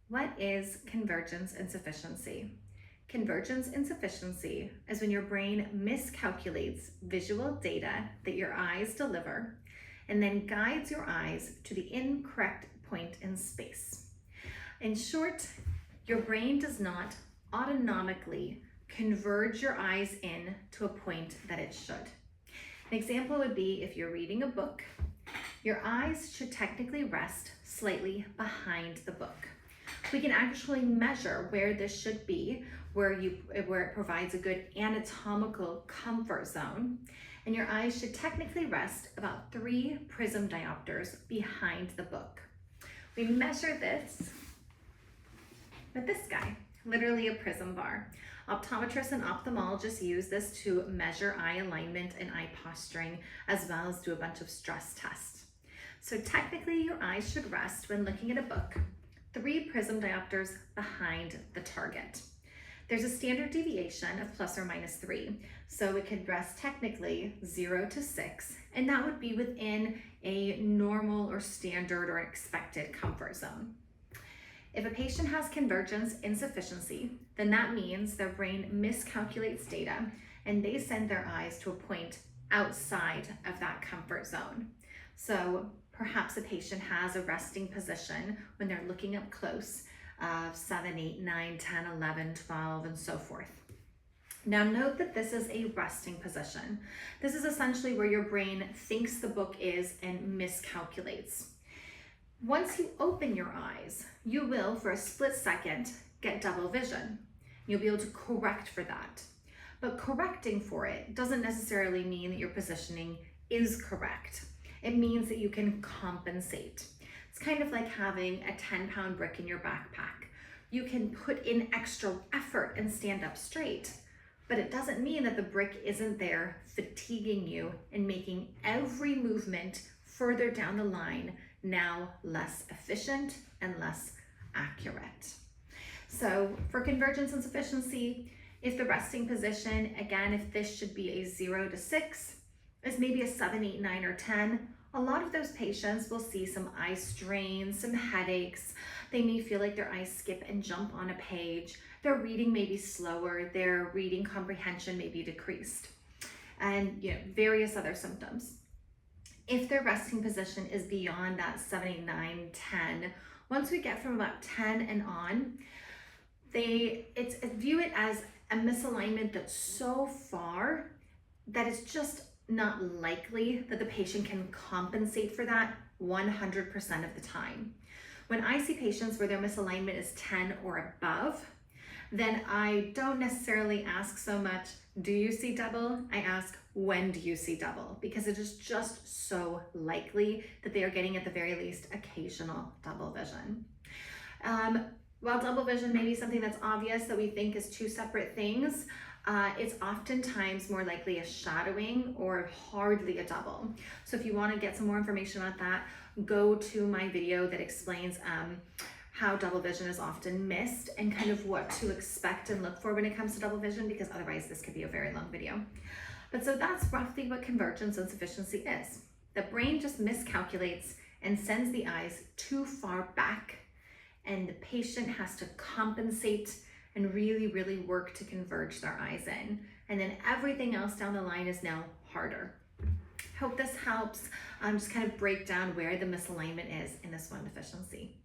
What is convergence insufficiency? Convergence insufficiency is when your brain miscalculates visual data that your eyes deliver and then guides your eyes to the incorrect point in space. In short, your brain does not autonomically converge your eyes in to a point that it should. An example would be if you're reading a book, your eyes should technically rest slightly behind the book. We can actually measure where this should be, where it provides a good anatomical comfort zone. And your eyes should technically rest about 3 prism diopters behind the book. We measure this with this guy, literally a prism bar. Optometrists and ophthalmologists use this to measure eye alignment and eye posturing, as well as do a bunch of stress tests. So technically your eyes should rest when looking at a book 3 prism diopters behind the target. There's a standard deviation of plus or minus 3, so it could rest technically 0 to 6, and that would be within a normal or standard or expected comfort zone. If a patient has convergence insufficiency, then that means their brain miscalculates data and they send their eyes to a point outside of that comfort zone. So perhaps a patient has a resting position when they're looking up close of 7, 8, 9, 10, 11, 12, and so forth. Now note that this is a resting position. This is essentially where your brain thinks the book is and miscalculates. Once you open your eyes, you will, for a split second, get double vision. You'll be able to correct for that. But correcting for it doesn't necessarily mean that your positioning is correct. It means that you can compensate. It's kind of like having a 10-pound brick in your backpack. You can put in extra effort and stand up straight, but it doesn't mean that the brick isn't there fatiguing you and making every movement further down the line now less efficient and less accurate. So for convergence insufficiency, if the resting position, again, if this should be a 0 to 6, is maybe a 7, 8, 9, or 10, a lot of those patients will see some eye strain, some headaches. They may feel like their eyes skip and jump on a page. Their reading may be slower. Their reading comprehension may be decreased, and various other symptoms. If their resting position is beyond that 7, 8, 9, 10, once we get from about 10 and on, view it as a misalignment that's so far that it's just not likely that the patient can compensate for that 100% of the time. When I see patients where their misalignment is 10 or above, then I don't necessarily ask so much, do you see double? I ask, when do you see double? Because it is just so likely that they are getting at the very least occasional double vision. While double vision may be something that's obvious that we think is 2 separate things, it's oftentimes more likely a shadowing or hardly a double. So if you want to get some more information about that, go to my video that explains how double vision is often missed and kind of what to expect and look for when it comes to double vision, because otherwise this could be a very long video. But so that's roughly what convergence insufficiency is. The brain just miscalculates and sends the eyes too far back, and the patient has to compensate and really, really work to converge their eyes in. And then everything else down the line is now harder. Hope this helps just kind of break down where the misalignment is in this one deficiency.